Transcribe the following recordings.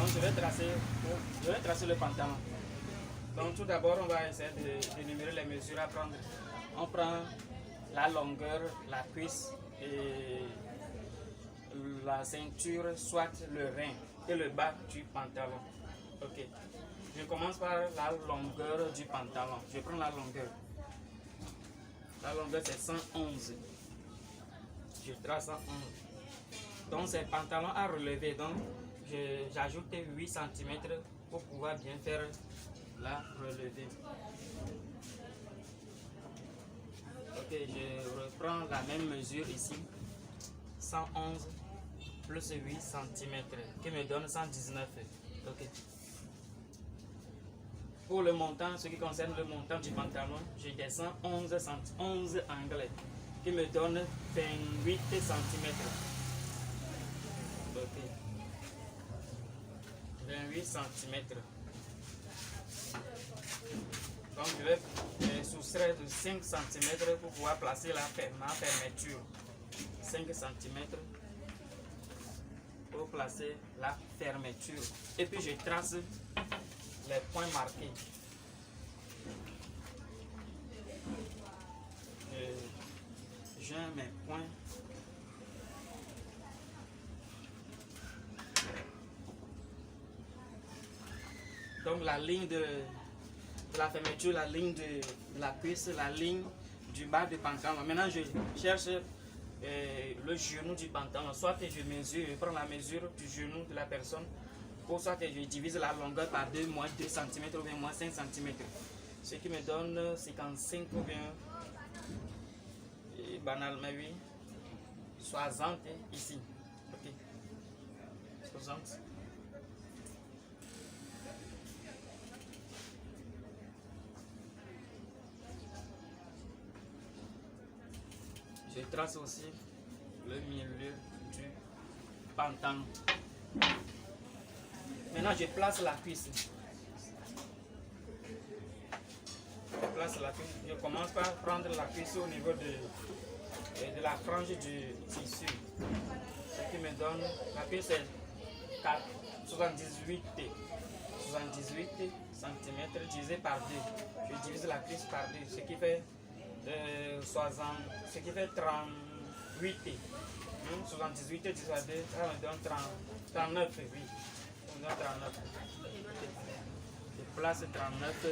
Donc je vais tracer le pantalon. Donc tout d'abord, on va essayer d'énumérer les mesures à prendre. On prend la longueur, la cuisse et la ceinture, soit le rein et le bas du pantalon. Ok. Je commence par la longueur du pantalon. Je prends la longueur. La longueur c'est 111. Je trace 111. Donc c'est pantalon à relever. Donc j'ajoute 8 cm pour pouvoir bien faire la relevée. Ok, je reprends la même mesure ici. 111 plus 8 cm qui me donne 119. Ok. Pour le montant, ce qui concerne le montant du pantalon, je descends 11 anglais qui me donne 28 cm. Ok. 28 cm. Donc je vais soustraire de 5 cm pour pouvoir placer ma fermeture. 5 cm pour placer la fermeture. Et puis je trace les points marqués. J'ai mes points. Donc la ligne de la fermeture, la ligne de la cuisse, la ligne du bas du pantalon. Maintenant je cherche le genou du pantalon. Soit je mesure, je prends la mesure du genou de la personne, ou soit je divise la longueur par 2, moins 2 cm ou bien moins 5 cm. Ce qui me donne 55 ou bien, banalement oui, 60 ici. Ok. 60. Je trace aussi le milieu du pantalon. Maintenant, je place la cuisse. Je commence par prendre la cuisse au niveau de la frange du tissu. Ce qui me donne, la cuisse est 78 cm divisé par 2. Je divise la cuisse par 2, ce qui fait 38. 78 divisé par 2, ça me donne 39. Oui. Ça me donne 39. Je place 39.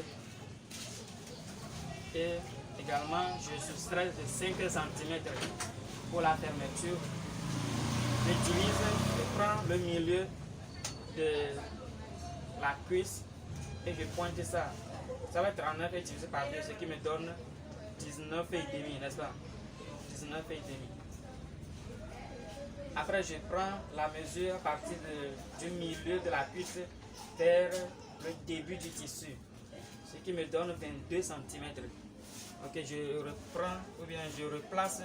Et également, je soustrais de 5 cm pour la fermeture. Je divise, je prends le milieu de la cuisse et je pointe ça. Ça va être 39 et divisé par 2, ce qui me donne 19,5, n'est-ce pas? 19,5. Après, je prends la mesure à partir du milieu de la cuisse vers le début du tissu, ce qui me donne 22 cm. Ok, je reprends ou bien je replace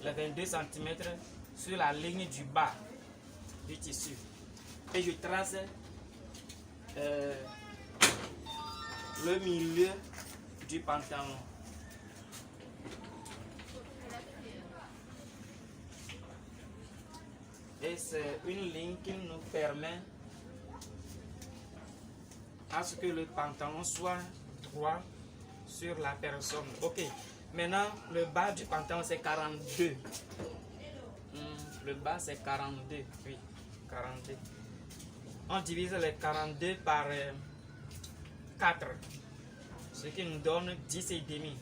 les 22 cm sur la ligne du bas du tissu et je trace le milieu du pantalon. Et c'est une ligne qui nous permet à ce que le pantalon soit droit sur la personne. Ok, maintenant le bas du pantalon c'est 42. Le bas c'est 42, oui, 42. On divise les 42 par 4, ce qui nous donne 10,5.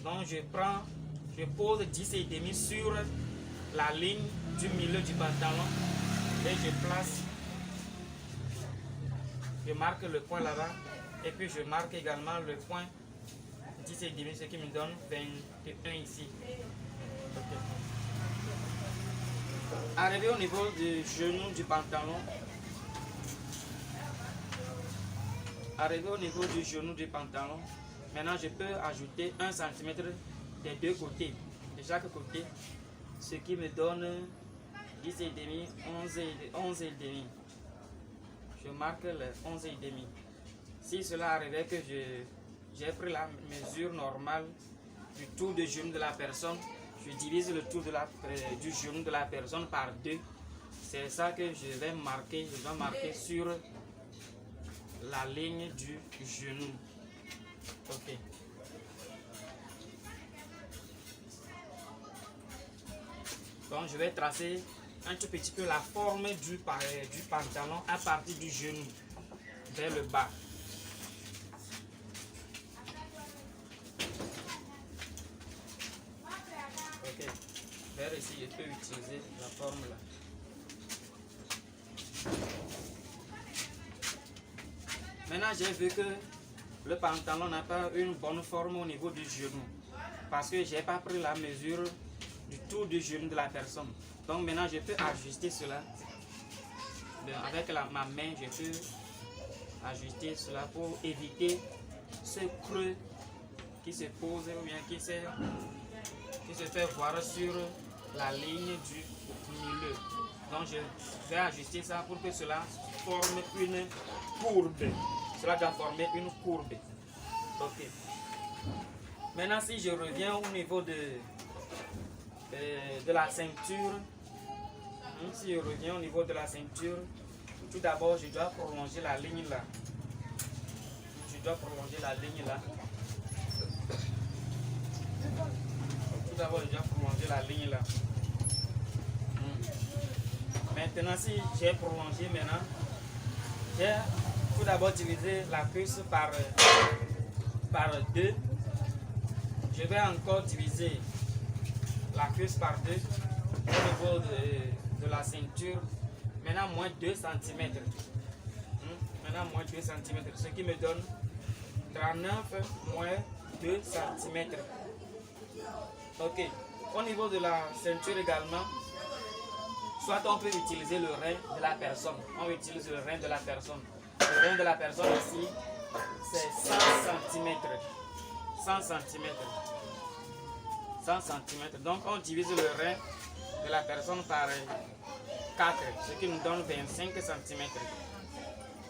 Donc je pose 10,5 sur la ligne du milieu du pantalon et je marque le point là-bas et puis je marque également le point 10,5, ce qui me donne 21 ici. Okay. Arrivé au niveau du genou du pantalon, maintenant je peux ajouter 1 cm des deux côtés, de chaque côté, ce qui me donne 10,5, 11,5. Je marque les 11,5. Si cela arrivait que j'ai pris la mesure normale du tour de genou de la personne, je divise le tour du genou de la personne par 2, c'est ça que je vais marquer. Je dois marquer sur la ligne du genou. Ok. Donc je vais tracer un tout petit peu la forme du pantalon à partir du genou vers le bas. Ok. Vers ici, je peux utiliser la forme là. Maintenant, j'ai vu que le pantalon n'a pas une bonne forme au niveau du genou. Parce que je n'ai pas pris la mesure du tour du genou de la personne. Donc maintenant, je peux ajuster cela. Avec ma main, je peux ajuster cela pour éviter ce creux qui se pose ou bien qui se fait voir sur la ligne du milieu. Donc je vais ajuster ça pour que cela forme une courbe. Cela doit former une courbe. Ok. Maintenant, si je reviens au niveau de la ceinture, si je reviens au niveau de la ceinture, tout d'abord, je dois prolonger la ligne là. Je dois prolonger la ligne là. Tout d'abord, je dois prolonger la ligne là. Maintenant, si j'ai prolongé maintenant, j'ai tout d'abord divisé la cuisse par 2. Je vais encore diviser la cuisse par 2 au niveau de la ceinture. Maintenant, moins 2 cm. Maintenant, moins 2 cm. Ce qui me donne 39 moins 2 cm. Ok. Au niveau de la ceinture également, soit on peut utiliser le rein de la personne. On utilise le rein de la personne. Le rein de la personne ici, c'est 100 cm. 100 cm. 100 cm. Donc on divise le rein de la personne par 4, ce qui nous donne 25 cm.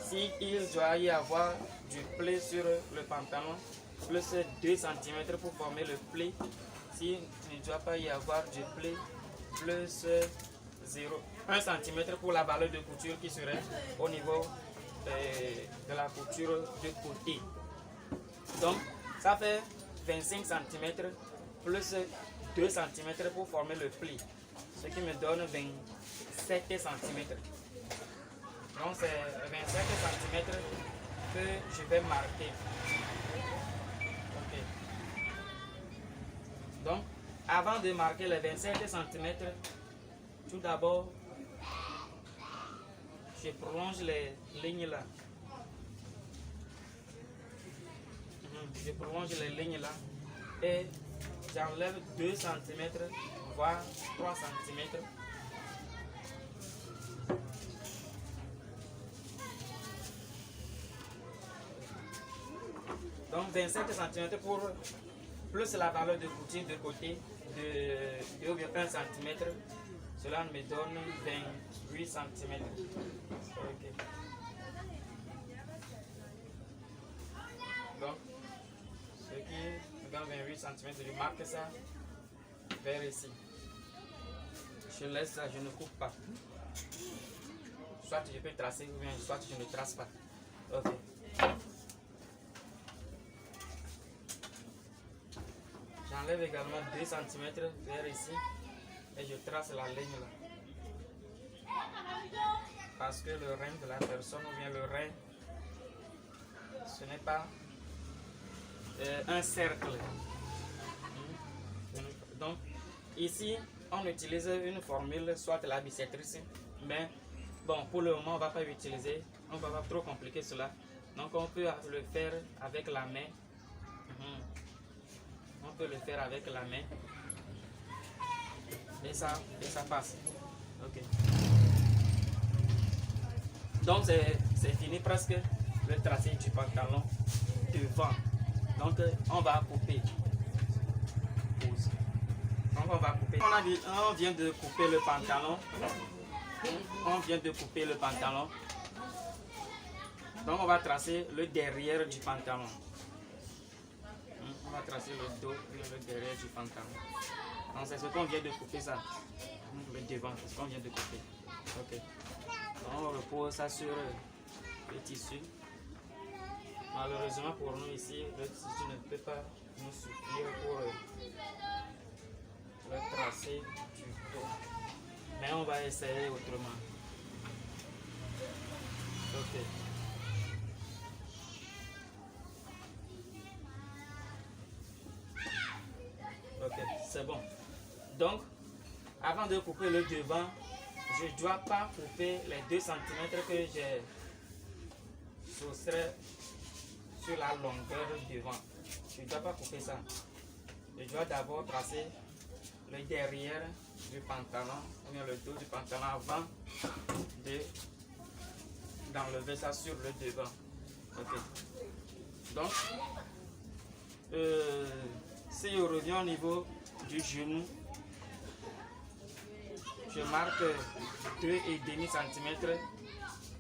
Si il doit y avoir du pli sur le pantalon, plus 2 cm pour former le pli. S'il ne doit pas y avoir du pli, plus 1 cm pour la valeur de couture qui serait au niveau de la couture de côté. Donc ça fait 25 cm plus 2 cm pour former le pli, ce qui me donne 27 cm. Donc c'est 27 cm que je vais marquer. Okay. Donc avant de marquer les 27 cm, tout d'abord je prolonge les lignes là. Je prolonge les lignes là et j'enlève 2 cm voire 3 cm. Donc 27 cm pour plus la valeur de couture de côté de 1 cm. Cela me donne 28 cm. Okay. Donc, ce qui me donne 28 cm, je marque ça vers ici. Je laisse ça, je ne coupe pas. Soit je peux tracer ou bien soit je ne trace pas. Ok. J'enlève également 2 cm vers ici et je trace la ligne là. Parce que le rein de la personne ou bien le rein, ce n'est pas un cercle. Donc ici on utilise une formule, soit la bisectrice, mais bon, pour le moment on ne va pas utiliser, on ne va pas trop compliquer cela. Donc on peut le faire avec la main. On peut le faire avec la main et ça passe. Ok. Donc c'est fini presque le tracé du pantalon devant. Donc on va couper. Pause. Donc on va couper. On vient de couper le pantalon. On vient de couper le pantalon. Donc on va tracer le derrière du pantalon. On va tracer le dos et le derrière du pantalon. Donc c'est ce qu'on vient de couper ça. Le devant, c'est ce qu'on vient de couper. Ok. On repose ça sur le tissu. Malheureusement pour nous ici, le tissu ne peut pas nous suffire pour le tracé du dos. Mais on va essayer autrement. Ok. Ok, c'est bon. Donc, avant de couper le devant, je ne dois pas couper les 2 cm que j'ai soustrait sur la longueur devant. Je ne dois pas couper ça. Je dois d'abord tracer le derrière du pantalon, ou bien le dos du pantalon avant d'enlever ça sur le devant. Ok. Donc, si on revient au niveau du genou, je marque 2,5 cm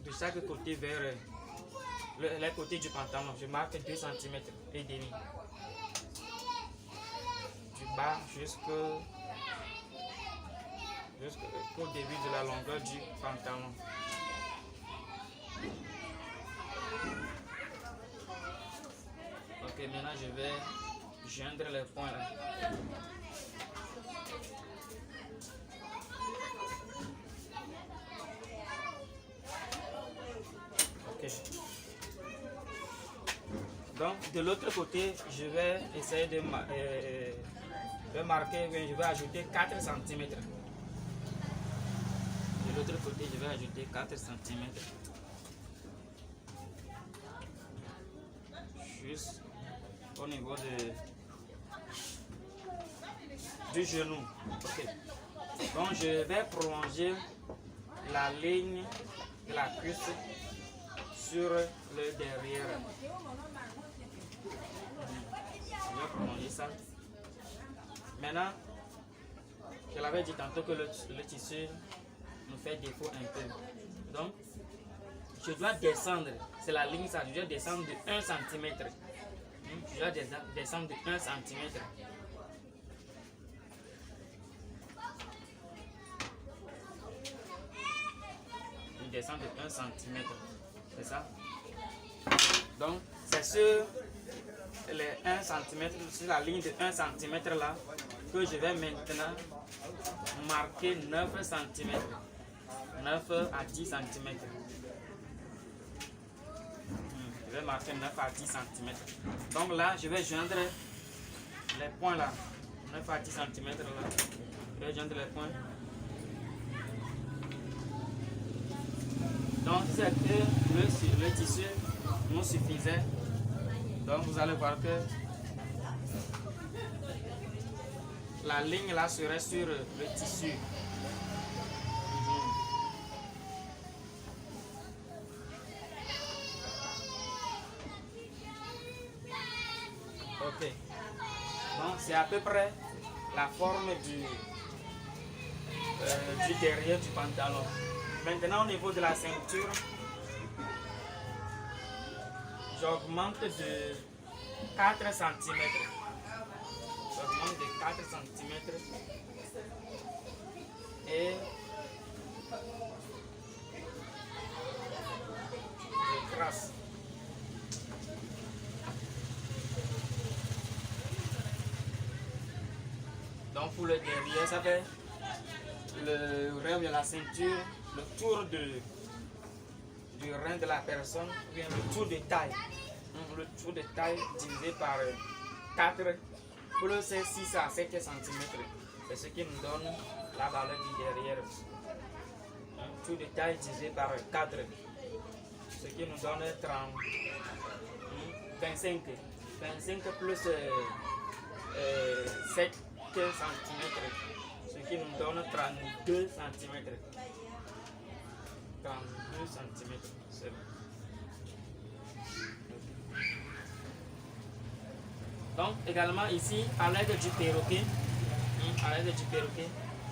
de chaque côté vers les côtés du pantalon. Je marque 2 cm et demi. Du bas jusqu'au début de la longueur du pantalon. Ok, maintenant je vais joindre les points là. Ok. Donc de l'autre côté, je vais essayer de marquer, je vais ajouter 4 cm. De l'autre côté, je vais ajouter 4 cm. Juste au niveau du genou. Ok. Donc je vais prolonger la ligne de la cuisse sur le derrière. Je vais prolonger ça. Maintenant, je l'avais dit tantôt que le tissu nous fait défaut un peu. Donc, je dois descendre, c'est la ligne ça, je dois descendre de 1 cm. Je dois descendre de 1 cm. Je descends de 1 cm. C'est ça? Donc, c'est sur les 1 cm, sur la ligne de 1 cm là, que je vais maintenant marquer 9 cm. 9 à 10 cm. Je vais marquer 9 à 10 cm. Donc là, je vais joindre les points là. 9 à 10 cm là. Je vais joindre les points. Donc c'est que le tissu nous suffisait. Donc vous allez voir que la ligne là serait sur le tissu. Ok. Donc c'est à peu près la forme du derrière du pantalon. Maintenant au niveau de la ceinture, j'augmente de 4 cm. J'augmente de 4 cm. Et je trace. Donc pour le derrière, ça fait le rein de la ceinture, le tour du rein de la personne, ou bien le tour de taille. Le tour de taille divisé par 4 plus 6 à 7 cm. C'est ce qui nous donne la valeur du derrière. Un tour de taille divisé par 4. Ce qui nous donne 25. 25 plus 7 cm. Ce qui nous donne 32 cm. 32 cm. C'est bon. Donc également ici, à l'aide du perroquet,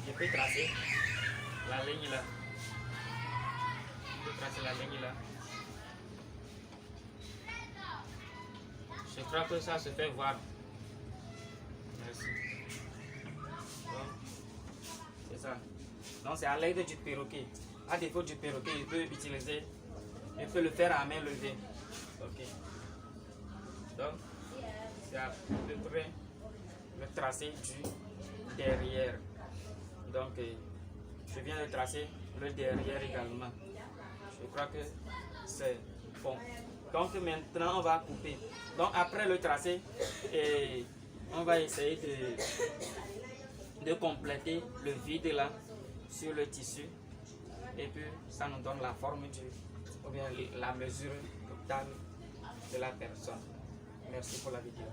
je peux tracer la ligne là. Je peux tracer la ligne là. Je crois que ça se fait voir. Merci. Donc, c'est ça. Donc c'est à l'aide du perroquet. À défaut du perroquet, il peut le faire à main levée. Ok. Donc, c'est à peu près le tracé du derrière. Donc, je viens de tracer le derrière également. Je crois que c'est bon. Donc, maintenant, on va couper. Donc, après le tracé, on va essayer de compléter le vide là sur le tissu. Et puis, ça nous donne la forme ou bien la mesure totale de la personne. Merci pour la vidéo.